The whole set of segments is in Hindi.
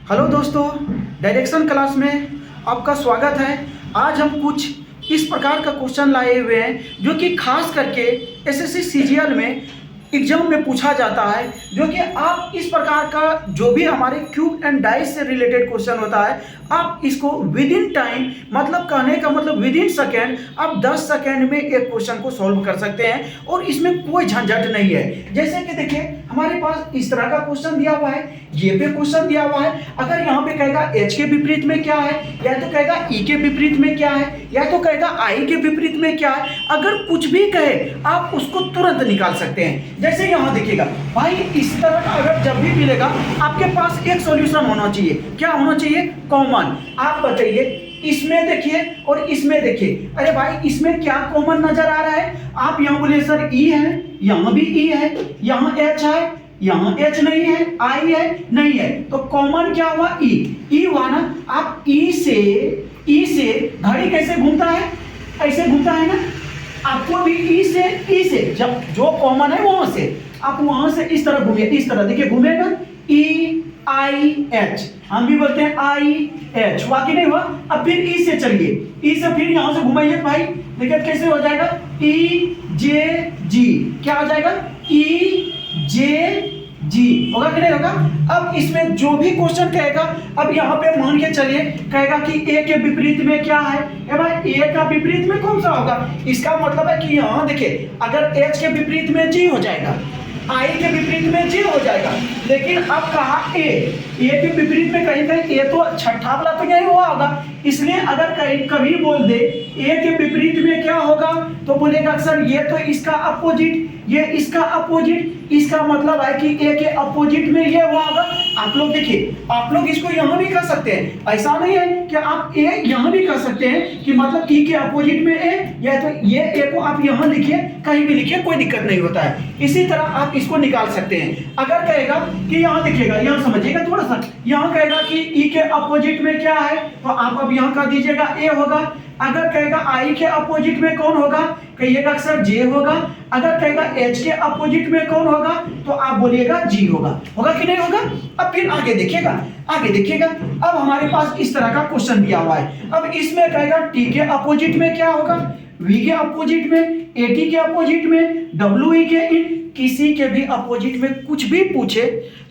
हेलो दोस्तों, डायरेक्शन क्लास में आपका स्वागत है। आज हम कुछ इस प्रकार का क्वेश्चन लाए हुए हैं जो कि खास करके एसएससी सीजीएल में एग्जाम में पूछा जाता है, जो कि आप इस प्रकार का जो भी हमारे क्यूब एंड डाइस से रिलेटेड क्वेश्चन होता है, आप इसको विद इन टाइम, मतलब कहने का मतलब विद इन सेकेंड, आप 10 सेकेंड में एक क्वेश्चन को सॉल्व कर सकते हैं और इसमें कोई झंझट नहीं है। जैसे कि देखिए, हमारे पास इस तरह का क्वेश्चन दिया हुआ है, ये पे क्वेश्चन दिया हुआ है। अगर यहाँ पे कहेगा एच के विपरीत में क्या है, या तो कहेगा ई के विपरीत में क्या है, या तो कहेगा आई के विपरीत में क्या है, अगर कुछ भी कहे आप उसको तुरंत निकाल सकते हैं। जैसे यहाँ देखिएगा भाई, इस तरह का अगर जब भी मिलेगा आपके पास एक सॉल्यूशन होना चाहिए। क्या होना चाहिए? कॉमन। आप बताइए, इसमें देखिए और इसमें देखिए, अरे भाई इसमें क्या कॉमन नजर आ रहा है? आप यहाँ बोले सर ई है, यहाँ भी ई है, यहाँ एच है, यहाँ एच नहीं है, आई है, नहीं है, तो कॉमन क्या हुआ? ई हुआ ना। आप ई से घड़ी कैसे घूमता है? ऐसे घूमता है ना। आपको भी ई से जब जो कॉमन है वहां से आप वहां से इस तरह घूमिए, इस तरह देखिए घूमेगा, ई आई एच, हम भी बोलते हैं आई एच, वाकई नहीं हुआ। अब फिर ई से चलिए, ई से फिर यहां से घुमाइए भाई, देखिए कैसे हो जाएगा? ई जे जी, क्या हो जाएगा? ई जे जी, होगा कि नहीं होगा? अब इसमें जो भी क्वेश्चन कहेगा, अब यहाँ पे मान के चलिए कहेगा कि ए के विपरीत में क्या है? भाई ए का विपरीत में कौन सा होगा? इसका मतलब है कि यहाँ देखिए, अगर एच के विपरीत में जी हो जाएगा, आई के विपरीत में जी हो जाएगा, लेकिन अब कहा ए के विपरीत में कहीं कहीं ए तो छठा वाला तो यही हुआ होगा, इसलिए अगर कहीं कभी बोल दे ए के विपरीत में क्या होगा, तो बोलेगा सर ये तो इसका अपोजिट, ये इसका अपोजिट, इसका मतलब है कि ए के अपोजिट में ये हुआ होगा। आप लोग देखिए, आप लोग इसको यहां भी कर सकते हैं, ऐसा नहीं है कि आप ए यहां भी कर सकते हैं कि मतलब ई के अपोजिट में ए, या तो ये ए को आप यहां लिखिए, कहीं भी लिखिए, कोई दिक्कत नहीं होता है। इसी तरह आप इसको निकाल सकते हैं। अगर कहेगा कि यहां देखिएगा, यहां समझिएगा थोड़ा सा, यहां कहेगा कि ई के अपोजिट में क्या है, तो आप अब यहां कर दीजिएगा ए होगा। अगर कहेगा आई के अपोजिट में कौन होगा, कहिएगा सर जे होगा। अगर कहेगा एच के अपोजिट में कौन होगा, तो आप बोलिएगा जी होगा। होगा कि नहीं होगा? अब फिर आगे देखिएगा, आगे देखिएगा, अब हमारे पास इस तरह का क्वेश्चन दिया हुआ है। अब इसमें कहेगा टी के अपोजिट में क्या होगा, वी के अपोजिट में, एटी के अपोजिट में, डब्ल्यू ई के, इन किसी के भी अपोजिट में कुछ भी पूछे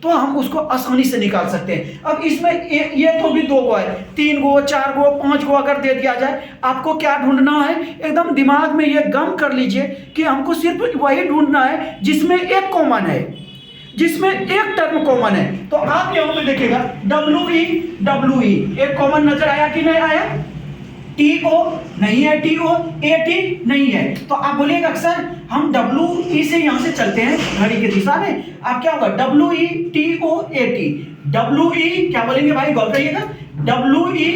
तो हम उसको आसानी से निकाल सकते हैं। अब इसमें ये तो भी 2 गो है, 3 गो, 4 गो, 5 गो अगर दे दिया जाए, आपको क्या ढूंढना है? एकदम दिमाग में ये गम कर लीजिए कि हमको सिर्फ वही ढूंढना है जिसमें एक कॉमन है, जिसमें एक टर्म कॉमन है। तो आप यहां पे देखिएगा डब्ल्यू ई एक कॉमन नजर आया कि नहीं आया? टी ओ नहीं है, टी ओ, ए टी नहीं है, तो आप बोलिएगा सर हम डब्ल्यू ई से यहां से चलते हैं घड़ी की दिशा में। आप क्या होगा? W E T O A T, W E क्या बोलेंगे भाई, गौर करिएगा, डब्ल्यू ई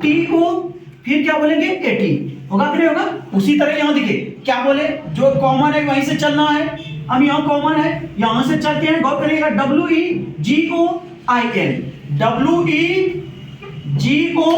टी ओ, फिर क्या बोलेंगे? A T. होगा कि नहीं होगा? उसी तरह यहां देखिए क्या बोले, जो कॉमन है वहीं से चलना है। अब यहां कॉमन है, यहां से चलते हैं, गौर करिएगा, W E G O I N, W E G O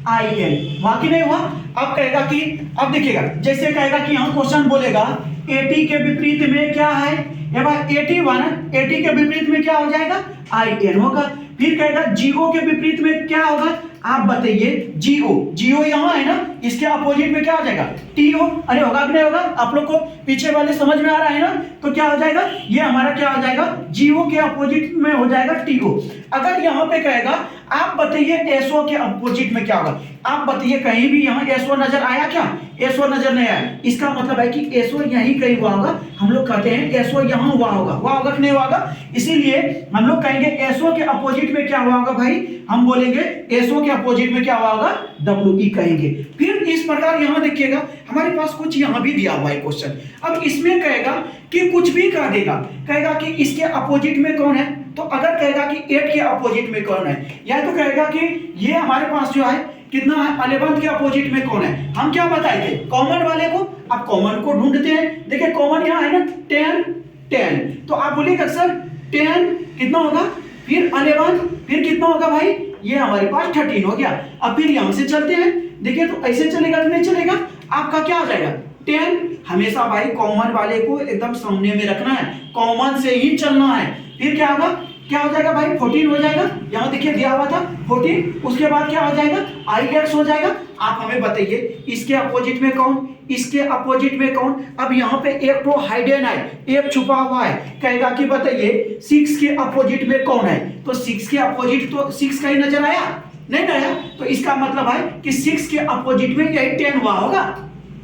I N, वाकई नहीं हुआ? अब कहेगा कि, अब देखिएगा, जैसे कहेगा कि यहां क्वेश्चन बोलेगा एटी के विपरीत में क्या है, ये भाई एटी हुआ ना, एटी के विपरीत में क्या हो जाएगा? आई एन होगा। फिर कहेगा जीओ के विपरीत में क्या होगा, आप बताइए। जीओ यहां है ना, इसके अपोजिट में क्या हो जाएगा? टीओ। अरे होगा कि नहीं होगा? आप लोग को पीछे वाले समझ में आ रहा है ना? तो क्या हो जाएगा, ये हमारा क्या हो जाएगा? जीओ के अपोजिट में हो जाएगा टीओ। अगर यहां पे कहेगा आप बताइए एसओ के अपोजिट में क्या होगा, आप बताइए, कहीं भी यहां एसओ नजर आया क्या? एसओ नजर नहीं आया, इसका मतलब है कि एसओ यहीं कहीं हुआ होगा। हम लोग कहते हैं एसओ यहां हुआ होगा कि नहीं होगा? इसीलिए हम लोग कहेंगे एसओ के अपोजिट में क्या हुआ होगा भाई, हम बोलेंगे एसओ के अपोजिट में क्या हुआ होगा? डब्ल्यू ई कहेंगे। फिर इस प्रकार यहां देखिएगा, हमारे पास कुछ यहां भी दिया हुआ है क्वेश्चन। अब इसमें कहेगा कि कुछ भी कह देगा, कहेगा कि इसके अपोजिट में कौन है, तो अगर कहेगा कि 8 के अपोजिट में कौन है, या तो कहेगा कि ये हमारे पास जो है कितना है, 11 के अपोजिट में कौन है, हम क्या बताए थे? कॉमन वाले को। अब कॉमन को ढूंढते हैं, देखिए कॉमन यहाँ है ना, 10, तो आप बोलिएगा सर 10 कितना होगा, फिर 11, फिर कितना होगा भाई, ये हमारे पास 13 हो गया। अब फिर यहां से चलते हैं, देखिए तो ऐसे चलेगा कि नहीं चलेगा? आपका क्या हो जाएगा? 10। हमेशा भाई कॉमन वाले को एकदम सामने में रखना है, कॉमन से ही चलना है। फिर क्या होगा? क्या हो जाएगा भाई 14 हो जाएगा, यहाँ देखिए दिया हुआ था 14, उसके बाद क्या हो जाएगा IX हो जाएगा। आप हमें बताइए इसके अपोजिट में कौन, इसके अपोजिट में कौन। अब यहाँ पे एक तो हाइडन है, एक छुपा हुआ है, कहेगा कि बताइए 6 के अपोजिट में कौन है, तो 6 के अपोजिट तो 6 कहीं नजर आया नहीं आया, तो इसका मतलब है कि 6 के अपोजिट में यही 10 हुआ होगा,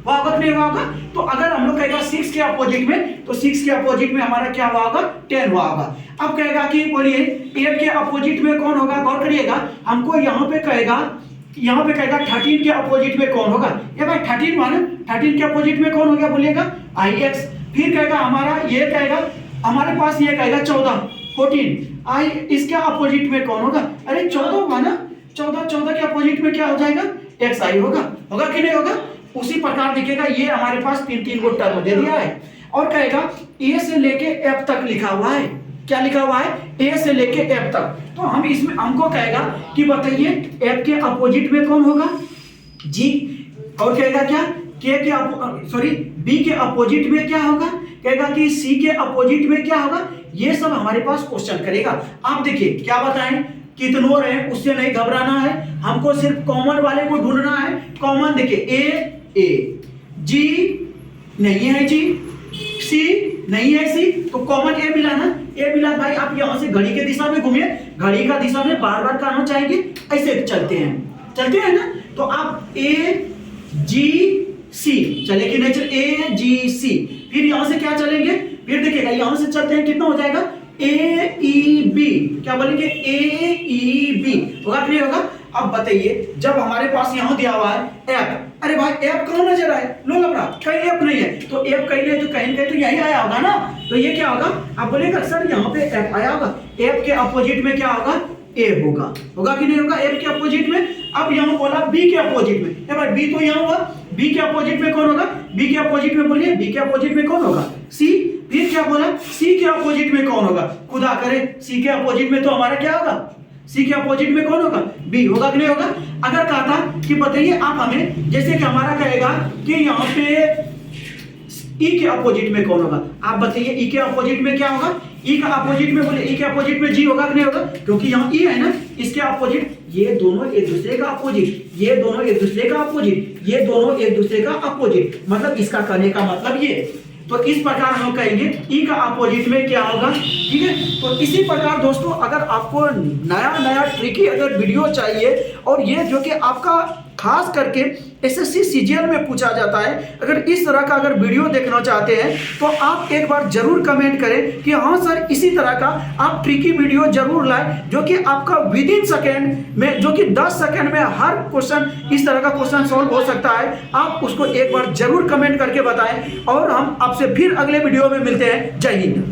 हुआ होगा नहीं हुआ होगा। तो अगर हम लोग कहेगा 6 के अपोजिट में, तो 6 के अपोजिट में हमारा क्या हुआ होगा 10 हुआ होगा। अब कहेगा कि बोलिए 8 के अपोजिट में कौन होगा, गौर करिएगा, हमको यहाँ पे कहेगा 13 के अपोजिट में कौन होगा। ये भाई 13 माने 13 के अपोजिट में कौन हो गया बोलिएगा IX। फिर कहेगा हमारा ये कहेगा हमारे पास ये कहेगा 14 इसके अपोजिट में कौन होगा, अरे 14 माना 14 के अपोजिट में क्या हो जाएगा XI होगा कि नहीं होगा। उसी प्रकार दिखेगा ये हमारे पास तीन गो टर्म दे दिया है और कहेगा A से लेके F तक लिखा हुआ है, क्या लिखा हुआ है A से लेके F तक। तो हम इसमें हमको कहेगा कि बताइए F के अपोजिट में कौन होगा G, और कहेगा क्या B के अपोजिट में क्या होगा, कहेगा कि C के अपोजिट में क्या होगा। ये सब हमारे पास क्वेश्चन करेगा। आप देखिए क्या बताएं, कितनों रहे उससे नहीं घबराना है, हमको सिर्फ कॉमन वाले को ढूंढना है। कॉमन देखिए A G नहीं है G, C नहीं है C, तो कॉमन A मिला ना, A मिला भाई। आप यहां से घड़ी के दिशा में घूमिए, घड़ी का दिशा में बार बार कहना चाहेंगे, ऐसे चलते हैं ना। तो आप A G C चले कि नहीं चले, A G C, फिर यहां से क्या चलेंगे, फिर देखिएगा यहां से चलते हैं कितना हो जाएगा AEB, क्या बोलेंगे AEB, होगा कि नहीं होगा। अब बताइए जब हमारे पास यहां दिया हुआ है F, अरे भाई F कौन नजर आए, लो लबड़ा कहीं F नहीं है, तो F कहीं नहीं तो कहीं तो यही आया होगा ना, तो ये क्या होगा। आप बोलेगा सर यहाँ पे F आया होगा, F के अपोजिट में क्या होगा A होगा कि नहीं होगा F के अपोजिट में। अब यहाँ बोला B के अपोजिट में, भाई B तो यहाँ हुआ, B के अपोजिट में कौन होगा, B के अपोजिट में बोलिए B के अपोजिट में कौन होगा C। फिर क्या बोला C के अपोजिट में कौन होगा, खुदा करे C के अपोजिट में तो हमारा क्या होगा, C के अपोजिट में कौन होगा B, होगा कि नहीं होगा। अगर कहता कि बताइए आप हमें, जैसे कि हमारा कहेगा कि यहाँ पे E के अपोजिट में कौन होगा, आप बताइए E के अपोजिट में क्या होगा, E का अपोजिट में बोले E के अपोजिट में G होगा कि नहीं होगा, क्योंकि यहाँ E है ना, इसके अपोजिट ये दोनों एक दूसरे का अपोजिट, ये दोनों एक दूसरे का अपोजिट, ये दोनों एक दूसरे का अपोजिट, मतलब इसका कहने का मतलब ये। तो इस प्रकार हम कहेंगे E का अपोजिट में क्या होगा, ठीक है। तो इसी प्रकार दोस्तों अगर आपको नया ट्रिकी अगर वीडियो चाहिए, और ये जो कि आपका खास करके SSC CGL में पूछा जाता है, अगर इस तरह का अगर वीडियो देखना चाहते हैं तो आप एक बार जरूर कमेंट करें कि हाँ सर इसी तरह का आप ट्रिकी वीडियो जरूर लाएं, जो कि आपका विद इन सेकेंड में, जो कि 10 सेकेंड में हर क्वेश्चन इस तरह का क्वेश्चन सॉल्व हो सकता है। आप उसको एक बार जरूर कमेंट करके बताएं, और हम आपसे फिर अगले वीडियो में मिलते हैं। जय हिंद।